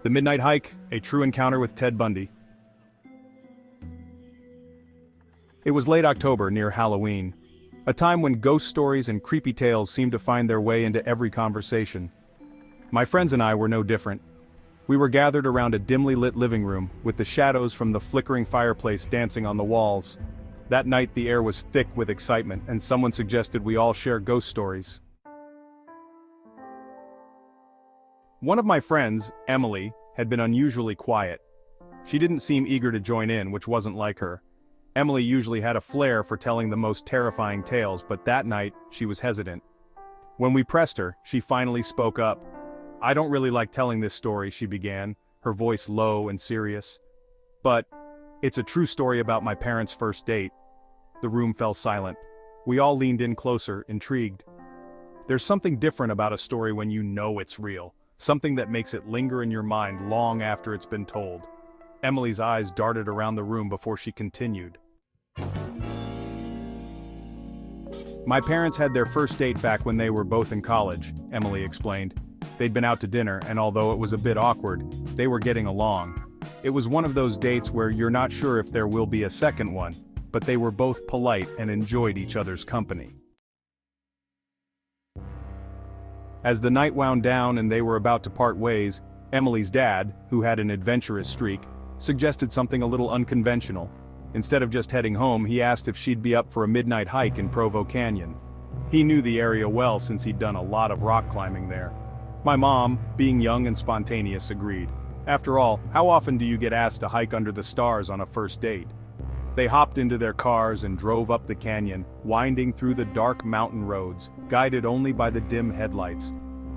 The Midnight Hike, a true encounter with Ted Bundy. It was late October near Halloween, a time when ghost stories and creepy tales seemed to find their way into every conversation. My friends and I were no different. We were gathered around a dimly lit living room, with the shadows from the flickering fireplace dancing on the walls. That night the air was thick with excitement, and someone suggested we all share ghost stories. One of my friends, Emily, had been unusually quiet. She didn't seem eager to join in, which wasn't like her. Emily usually had a flair for telling the most terrifying tales, but that night, she was hesitant. When we pressed her, she finally spoke up. "I don't really like telling this story," she began, her voice low and serious. "But it's a true story about my parents' first date." The room fell silent. We all leaned in closer, intrigued. There's something different about a story when you know it's real, something that makes it linger in your mind long after it's been told. Emily's eyes darted around the room before she continued. "My parents had their first date back when they were both in college," Emily explained. "They'd been out to dinner, and although it was a bit awkward, they were getting along. It was one of those dates where you're not sure if there will be a second one, but they were both polite and enjoyed each other's company." As the night wound down and they were about to part ways, Emily's dad, who had an adventurous streak, suggested something a little unconventional. Instead of just heading home, he asked if she'd be up for a midnight hike in Provo Canyon. He knew the area well since he'd done a lot of rock climbing there. My mom, being young and spontaneous, agreed. After all, how often do you get asked to hike under the stars on a first date? They hopped into their cars and drove up the canyon, winding through the dark mountain roads, guided only by the dim headlights.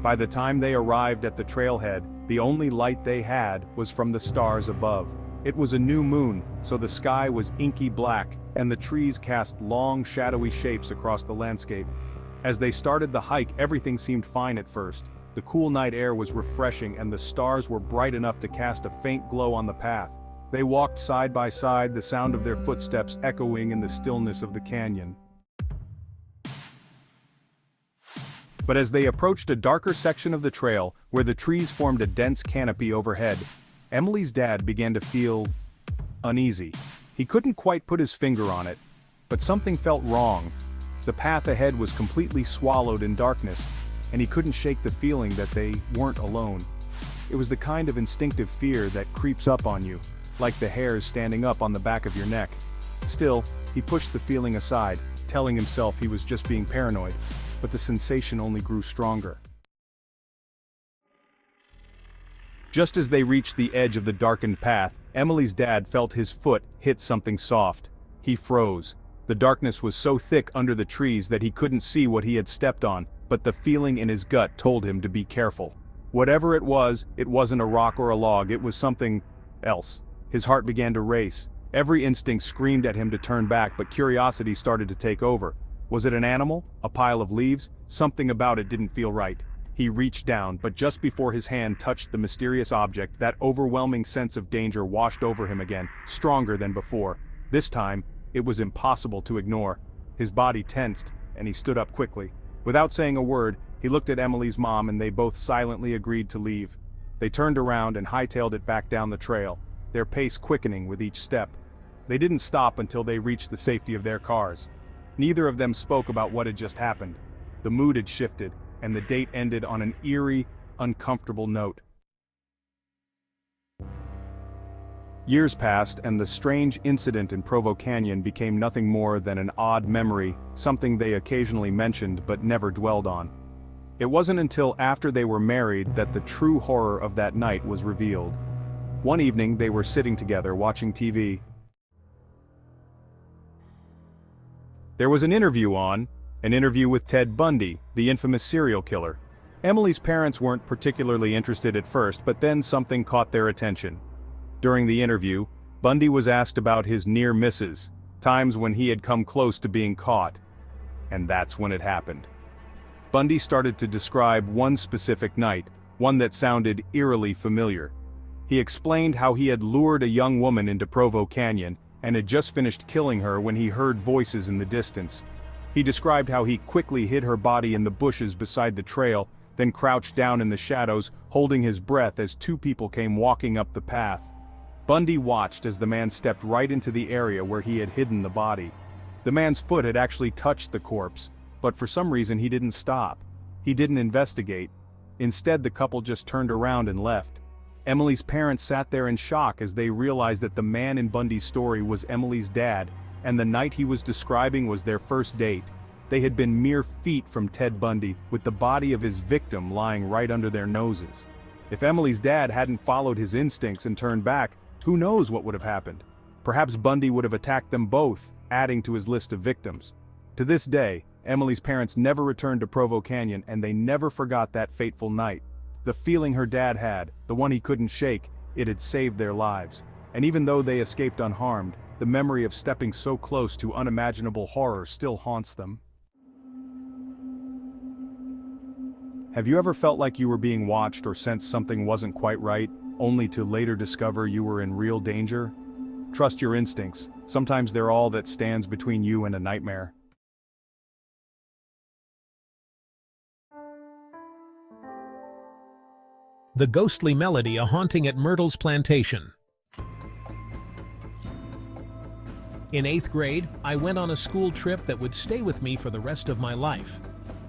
By the time they arrived at the trailhead, the only light they had was from the stars above. It was a new moon, so the sky was inky black, and the trees cast long, shadowy shapes across the landscape. As they started the hike, everything seemed fine at first. The cool night air was refreshing and the stars were bright enough to cast a faint glow on the path. They walked side by side, the sound of their footsteps echoing in the stillness of the canyon. But as they approached a darker section of the trail, where the trees formed a dense canopy overhead, Emily's dad began to feel uneasy. He couldn't quite put his finger on it, but something felt wrong. The path ahead was completely swallowed in darkness, and he couldn't shake the feeling that they weren't alone. It was the kind of instinctive fear that creeps up on you, like the hairs standing up on the back of your neck. Still, he pushed the feeling aside, telling himself he was just being paranoid, but the sensation only grew stronger. Just as they reached the edge of the darkened path, Emily's dad felt his foot hit something soft. He froze. The darkness was so thick under the trees that he couldn't see what he had stepped on, but the feeling in his gut told him to be careful. Whatever it wasn't a rock or a log, it was something else. His heart began to race. Every instinct screamed at him to turn back, but curiosity started to take over. Was it an animal? A pile of leaves? Something about it didn't feel right. He reached down, but just before his hand touched the mysterious object, that overwhelming sense of danger washed over him again, stronger than before. This time, it was impossible to ignore. His body tensed, and he stood up quickly. Without saying a word, he looked at Emily's mom and they both silently agreed to leave. They turned around and hightailed it back down the trail, their pace quickening with each step. They didn't stop until they reached the safety of their cars. Neither of them spoke about what had just happened. The mood had shifted, and the date ended on an eerie, uncomfortable note. Years passed, and the strange incident in Provo Canyon became nothing more than an odd memory, something they occasionally mentioned but never dwelled on. It wasn't until after they were married that the true horror of that night was revealed. One evening they were sitting together watching TV. There was an interview with Ted Bundy, the infamous serial killer. Emily's parents weren't particularly interested at first, but then something caught their attention. During the interview, Bundy was asked about his near misses, times when he had come close to being caught. And that's when it happened. Bundy started to describe one specific night, one that sounded eerily familiar. He explained how he had lured a young woman into Provo Canyon and had just finished killing her when he heard voices in the distance. He described how he quickly hid her body in the bushes beside the trail, then crouched down in the shadows, holding his breath as two people came walking up the path. Bundy watched as the man stepped right into the area where he had hidden the body. The man's foot had actually touched the corpse, but for some reason he didn't stop. He didn't investigate. Instead, the couple just turned around and left. Emily's parents sat there in shock as they realized that the man in Bundy's story was Emily's dad, and the night he was describing was their first date. They had been mere feet from Ted Bundy, with the body of his victim lying right under their noses. If Emily's dad hadn't followed his instincts and turned back, who knows what would have happened? Perhaps Bundy would have attacked them both, adding to his list of victims. To this day, Emily's parents never returned to Provo Canyon, and they never forgot that fateful night. The feeling her dad had, the one he couldn't shake, it had saved their lives. And even though they escaped unharmed, the memory of stepping so close to unimaginable horror still haunts them. Have you ever felt like you were being watched or sensed something wasn't quite right, only to later discover you were in real danger? Trust your instincts. Sometimes they're all that stands between you and a nightmare. The ghostly melody, a haunting at Myrtle's plantation. In 8th grade, I went on a school trip that would stay with me for the rest of my life.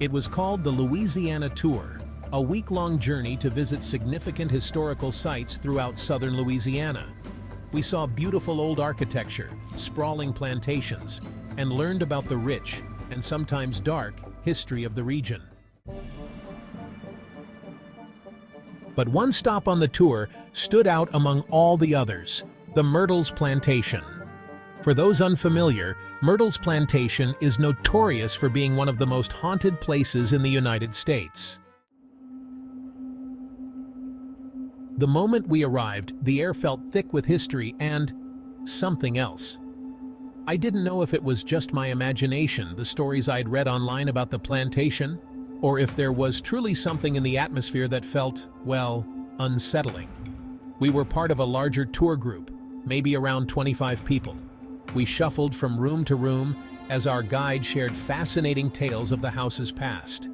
It was called the Louisiana Tour, a week-long journey to visit significant historical sites throughout southern Louisiana. We saw beautiful old architecture, sprawling plantations, and learned about the rich, and sometimes dark, history of the region. But one stop on the tour stood out among all the others: the Myrtle's Plantation. For those unfamiliar, Myrtle's Plantation is notorious for being one of the most haunted places in the United States. The moment we arrived, the air felt thick with history and something else. I didn't know if it was just my imagination, the stories I'd read online about the plantation, or if there was truly something in the atmosphere that felt, well, unsettling. We were part of a larger tour group, maybe around 25 people. We shuffled from room to room as our guide shared fascinating tales of the house's past.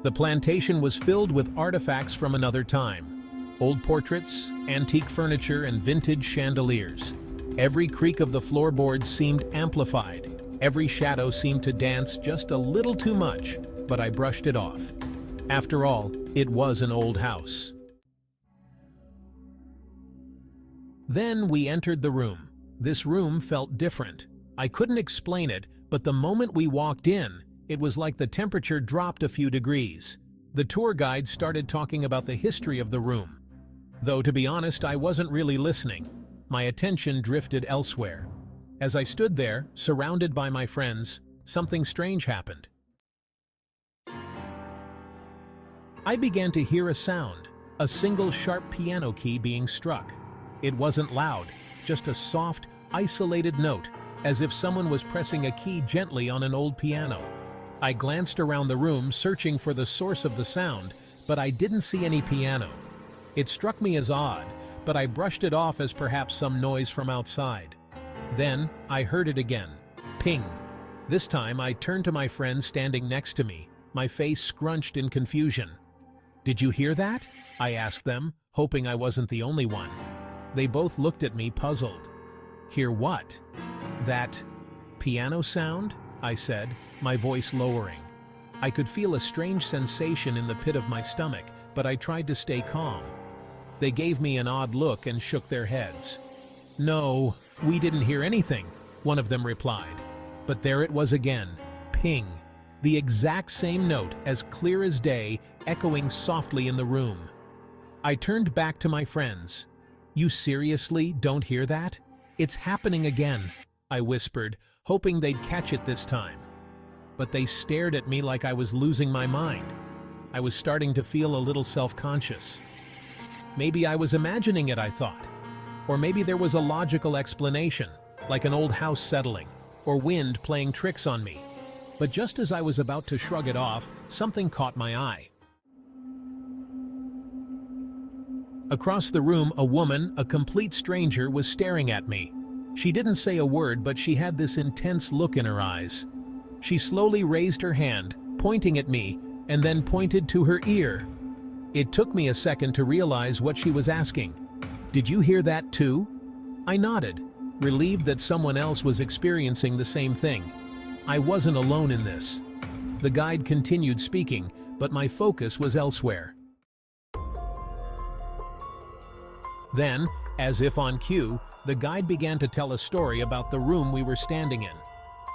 The plantation was filled with artifacts from another time: old portraits, antique furniture, and vintage chandeliers. Every creak of the floorboards seemed amplified. Every shadow seemed to dance just a little too much, but I brushed it off. After all, it was an old house. Then we entered the room. This room felt different. I couldn't explain it, but the moment we walked in, it was like the temperature dropped a few degrees. The tour guide started talking about the history of the room. Though, to be honest, I wasn't really listening. My attention drifted elsewhere. As I stood there, surrounded by my friends, something strange happened. I began to hear a sound, a single sharp piano key being struck. It wasn't loud, just a soft, isolated note, as if someone was pressing a key gently on an old piano. I glanced around the room, searching for the source of the sound, but I didn't see any piano. It struck me as odd, but I brushed it off as perhaps some noise from outside. Then, I heard it again. Ping. This time, I turned to my friend standing next to me, my face scrunched in confusion. "Did you hear that?" I asked them, hoping I wasn't the only one. They both looked at me, puzzled. "Hear what?" "That piano sound?" I said, my voice lowering. I could feel a strange sensation in the pit of my stomach, but I tried to stay calm. They gave me an odd look and shook their heads. "No, we didn't hear anything," one of them replied. But there it was again, ping, the exact same note, as clear as day, echoing softly in the room. I turned back to my friends. "You seriously don't hear that? It's happening again," I whispered, hoping they'd catch it this time. But they stared at me like I was losing my mind. I was starting to feel a little self-conscious. Maybe I was imagining it, I thought. Or maybe there was a logical explanation, like an old house settling, or wind playing tricks on me. But just as I was about to shrug it off, something caught my eye. Across the room, a woman, a complete stranger, was staring at me. She didn't say a word, but she had this intense look in her eyes. She slowly raised her hand, pointing at me, and then pointed to her ear. It took me a second to realize what she was asking. "Did you hear that too?" I nodded, relieved that someone else was experiencing the same thing. I wasn't alone in this. The guide continued speaking, but my focus was elsewhere. Then, as if on cue, the guide began to tell a story about the room we were standing in.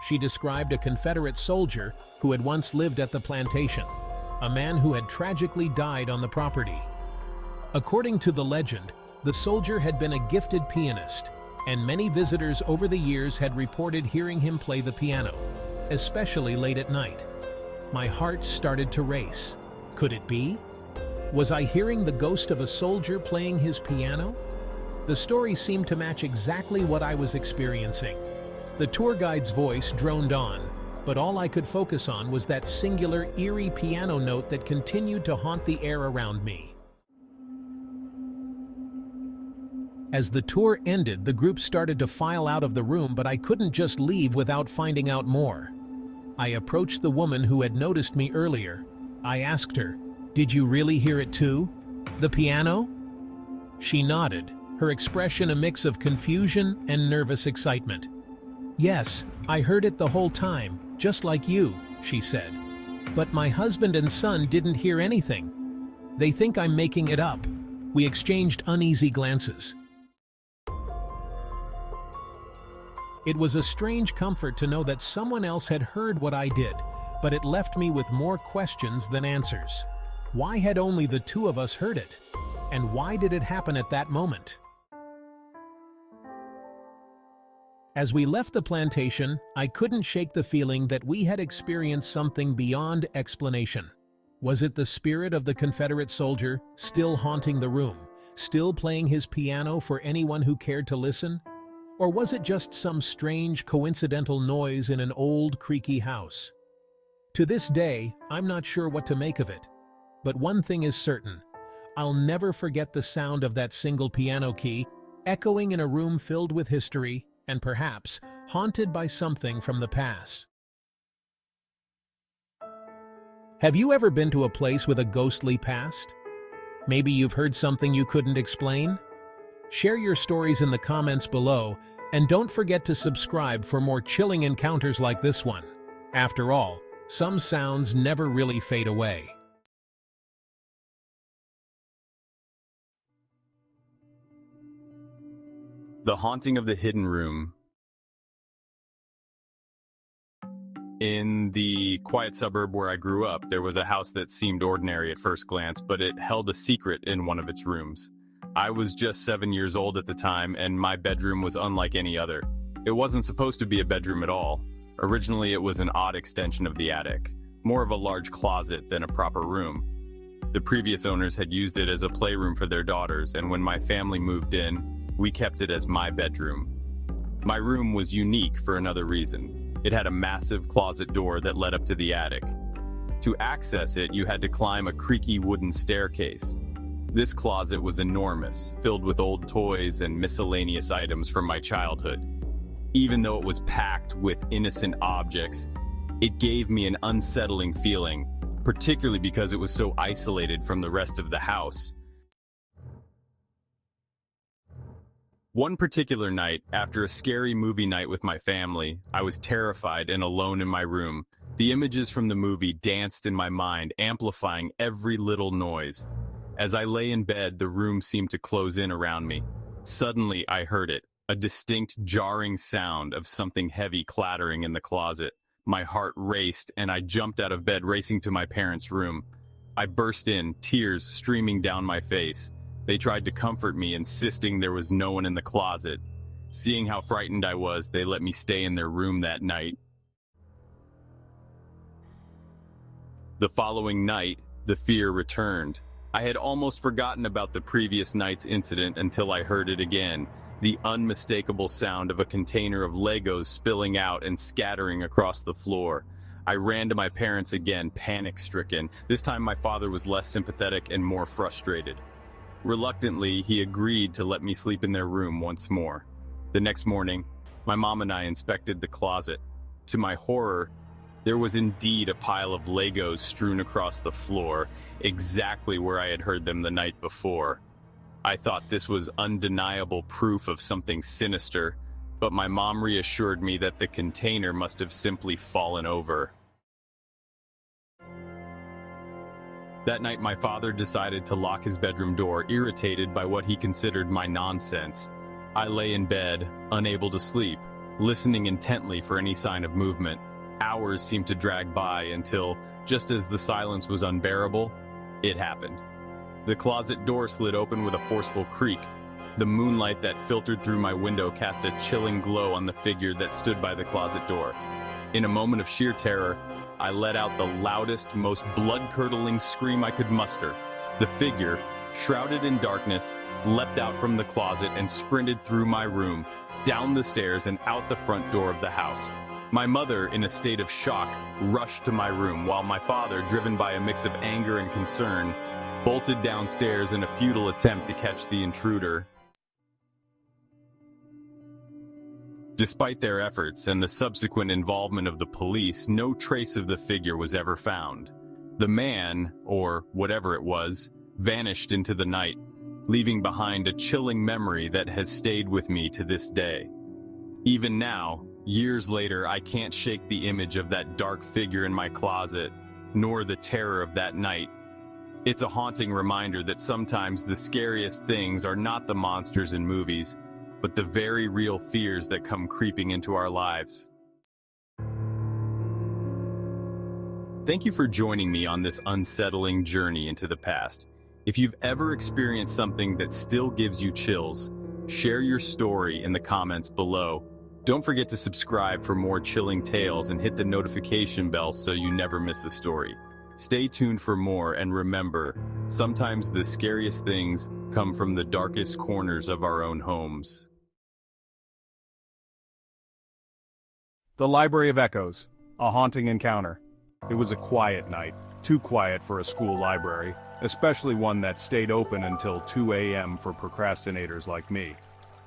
She described a Confederate soldier who had once lived at the plantation, a man who had tragically died on the property. According to the legend, the soldier had been a gifted pianist, and many visitors over the years had reported hearing him play the piano, especially late at night. My heart started to race. Could it be? Was I hearing the ghost of a soldier playing his piano? The story seemed to match exactly what I was experiencing. The tour guide's voice droned on, but all I could focus on was that singular, eerie piano note that continued to haunt the air around me. As the tour ended, the group started to file out of the room, but I couldn't just leave without finding out more. I approached the woman who had noticed me earlier. I asked her, "Did you really hear it too? The piano?" She nodded, her expression a mix of confusion and nervous excitement. "Yes, I heard it the whole time, just like you," she said. "But my husband and son didn't hear anything. They think I'm making it up." We exchanged uneasy glances. It was a strange comfort to know that someone else had heard what I did, but it left me with more questions than answers. Why had only the two of us heard it? And why did it happen at that moment? As we left the plantation, I couldn't shake the feeling that we had experienced something beyond explanation. Was it the spirit of the Confederate soldier, still haunting the room, still playing his piano for anyone who cared to listen? Or was it just some strange, coincidental noise in an old, creaky house? To this day, I'm not sure what to make of it. But one thing is certain. I'll never forget the sound of that single piano key, echoing in a room filled with history, and perhaps haunted by something from the past. Have you ever been to a place with a ghostly past? Maybe you've heard something you couldn't explain? Share your stories in the comments below, and don't forget to subscribe for more chilling encounters like this one. After all, some sounds never really fade away. The Haunting of the Hidden Room. In the quiet suburb where I grew up, there was a house that seemed ordinary at first glance, but it held a secret in one of its rooms. I was just 7 years old at the time, and my bedroom was unlike any other. It wasn't supposed to be a bedroom at all. Originally, it was an odd extension of the attic, more of a large closet than a proper room. The previous owners had used it as a playroom for their daughters, and when my family moved in, we kept it as my bedroom. My room was unique for another reason. It had a massive closet door that led up to the attic. To access it, you had to climb a creaky wooden staircase. This closet was enormous, filled with old toys and miscellaneous items from my childhood. Even though it was packed with innocent objects, it gave me an unsettling feeling, particularly because it was so isolated from the rest of the house. One particular night, after a scary movie night with my family, I was terrified and alone in my room. The images from the movie danced in my mind, amplifying every little noise. As I lay in bed, the room seemed to close in around me. Suddenly, I heard it, a distinct, jarring sound of something heavy clattering in the closet. My heart raced, and I jumped out of bed, racing to my parents' room. I burst in, tears streaming down my face. They tried to comfort me, insisting there was no one in the closet. Seeing how frightened I was, they let me stay in their room that night. The following night, the fear returned. I had almost forgotten about the previous night's incident until I heard it again. The unmistakable sound of a container of Legos spilling out and scattering across the floor. I ran to my parents again, panic-stricken. This time my father was less sympathetic and more frustrated. Reluctantly, he agreed to let me sleep in their room once more. The next morning, my mom and I inspected the closet. To my horror, There was indeed a pile of Legos strewn across the floor, exactly where I had heard them the night before. I thought this was undeniable proof of something sinister, but my mom reassured me that the container must have simply fallen over. That night, my father decided to lock his bedroom door, irritated by what he considered my nonsense. I lay in bed, unable to sleep, listening intently for any sign of movement. Hours seemed to drag by until, just as the silence was unbearable, it happened. The closet door slid open with a forceful creak. The moonlight that filtered through my window cast a chilling glow on the figure that stood by the closet door. In a moment of sheer terror, I let out the loudest, most blood-curdling scream I could muster. The figure, shrouded in darkness, leapt out from the closet and sprinted through my room, down the stairs and out the front door of the house. My mother, in a state of shock, rushed to my room, while my father, driven by a mix of anger and concern, bolted downstairs in a futile attempt to catch the intruder. Despite their efforts and the subsequent involvement of the police, no trace of the figure was ever found. The man, or whatever it was, vanished into the night, leaving behind a chilling memory that has stayed with me to this day. Even now, years later, I can't shake the image of that dark figure in my closet, nor the terror of that night. It's a haunting reminder that sometimes the scariest things are not the monsters in movies, but the very real fears that come creeping into our lives. Thank you for joining me on this unsettling journey into the past. If you've ever experienced something that still gives you chills, share your story in the comments below. Don't forget to subscribe for more chilling tales and hit the notification bell so you never miss a story. Stay tuned for more, and remember, sometimes the scariest things come from the darkest corners of our own homes. The Library of Echoes, a haunting encounter. It was a quiet night, too quiet for a school library, especially one that stayed open until 2 a.m. for procrastinators like me.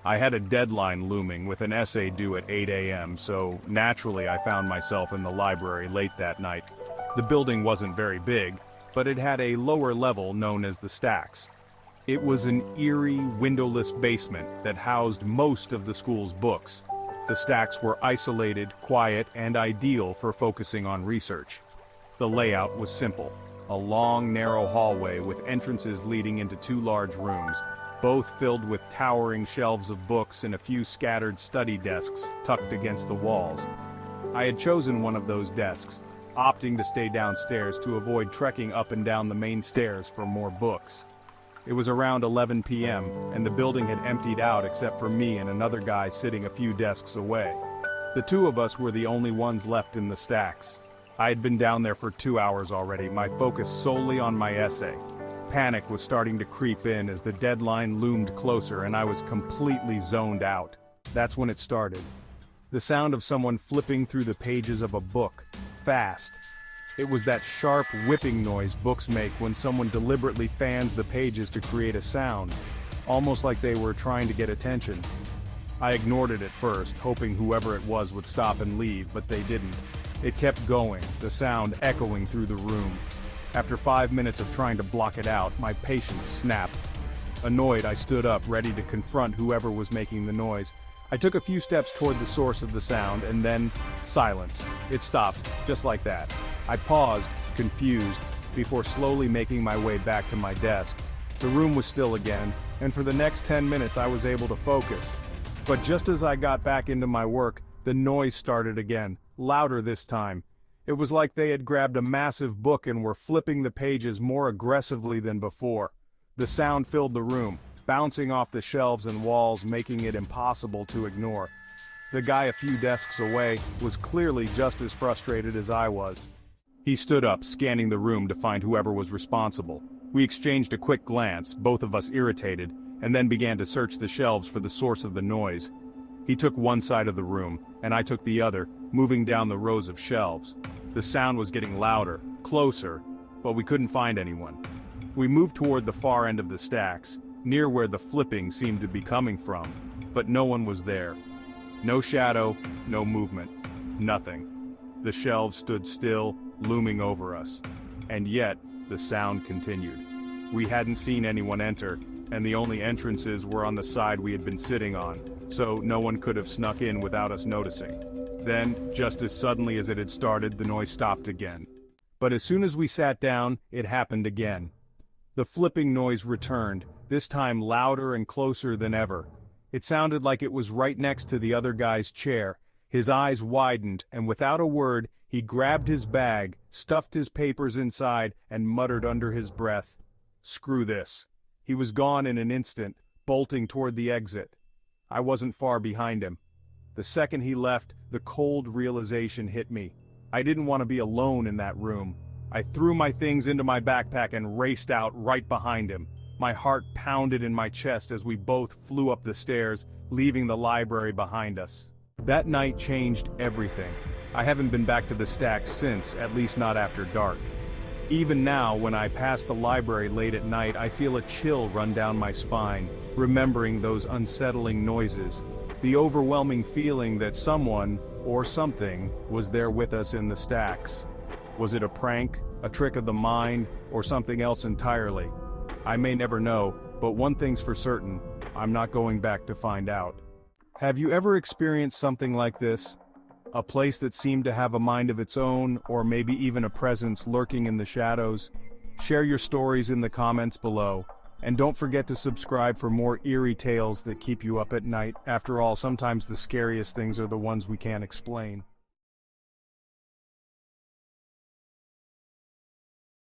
I had a deadline looming with an essay due at 8 a.m., so naturally I found myself in the library late that night. The building wasn't very big, but it had a lower level known as the stacks. It was an eerie, windowless basement that housed most of the school's books. The stacks were isolated, quiet, and ideal for focusing on research. The layout was simple: a long, narrow hallway with entrances leading into 2 large rooms, both filled with towering shelves of books and a few scattered study desks tucked against the walls. I had chosen one of those desks, opting to stay downstairs to avoid trekking up and down the main stairs for more books. It was around 11 p.m., and the building had emptied out except for me and another guy sitting a few desks away. The 2 of us were the only ones left in the stacks. I had been down there for 2 hours already, my focus solely on my essay. Panic was starting to creep in as the deadline loomed closer, and I was completely zoned out. That's when it started. The sound of someone flipping through the pages of a book, fast. It was that sharp whipping noise books make when someone deliberately fans the pages to create a sound, almost like they were trying to get attention. I ignored it at first, hoping whoever it was would stop and leave, but they didn't. It kept going, the sound echoing through the room. After 5 minutes of trying to block it out, my patience snapped. Annoyed, I stood up, ready to confront whoever was making the noise. I took a few steps toward the source of the sound, and then silence. It stopped, just like that. I paused, confused, before slowly making my way back to my desk. The room was still again, and for the next 10 minutes I was able to focus. But just as I got back into my work, the noise started again, louder this time. It was like they had grabbed a massive book and were flipping the pages more aggressively than before. The sound filled the room, bouncing off the shelves and walls, making it impossible to ignore. The guy a few desks away was clearly just as frustrated as I was. He stood up, scanning the room to find whoever was responsible. We exchanged a quick glance, both of us irritated, and then began to search the shelves for the source of the noise. He took one side of the room, and I took the other, moving down the rows of shelves. The sound was getting louder, closer, but we couldn't find anyone. We moved toward the far end of the stacks, near where the flipping seemed to be coming from, but no one was there. No shadow, no movement, nothing. The shelves stood still, looming over us. And yet, the sound continued. We hadn't seen anyone enter, and the only entrances were on the side we had been sitting on, so no one could have snuck in without us noticing. Then, just as suddenly as it had started, the noise stopped again. But as soon as we sat down, it happened again. The flipping noise returned, this time louder and closer than ever. It sounded like it was right next to the other guy's chair. His eyes widened, and without a word, he grabbed his bag, stuffed his papers inside, and muttered under his breath, "Screw this." He was gone in an instant, bolting toward the exit. I wasn't far behind him. The second he left, the cold realization hit me. I didn't want to be alone in that room. I threw my things into my backpack and raced out right behind him. My heart pounded in my chest as we both flew up the stairs, leaving the library behind us. That night changed everything. I haven't been back to the stacks since, at least not after dark. Even now, when I pass the library late at night, I feel a chill run down my spine, remembering those unsettling noises, the overwhelming feeling that someone, or something, was there with us in the stacks. Was it a prank, a trick of the mind, or something else entirely? I may never know, but one thing's for certain, I'm not going back to find out. Have you ever experienced something like this? A place that seemed to have a mind of its own, or maybe even a presence lurking in the shadows? Share your stories in the comments below, and don't forget to subscribe for more eerie tales that keep you up at night. After all, sometimes the scariest things are the ones we can't explain.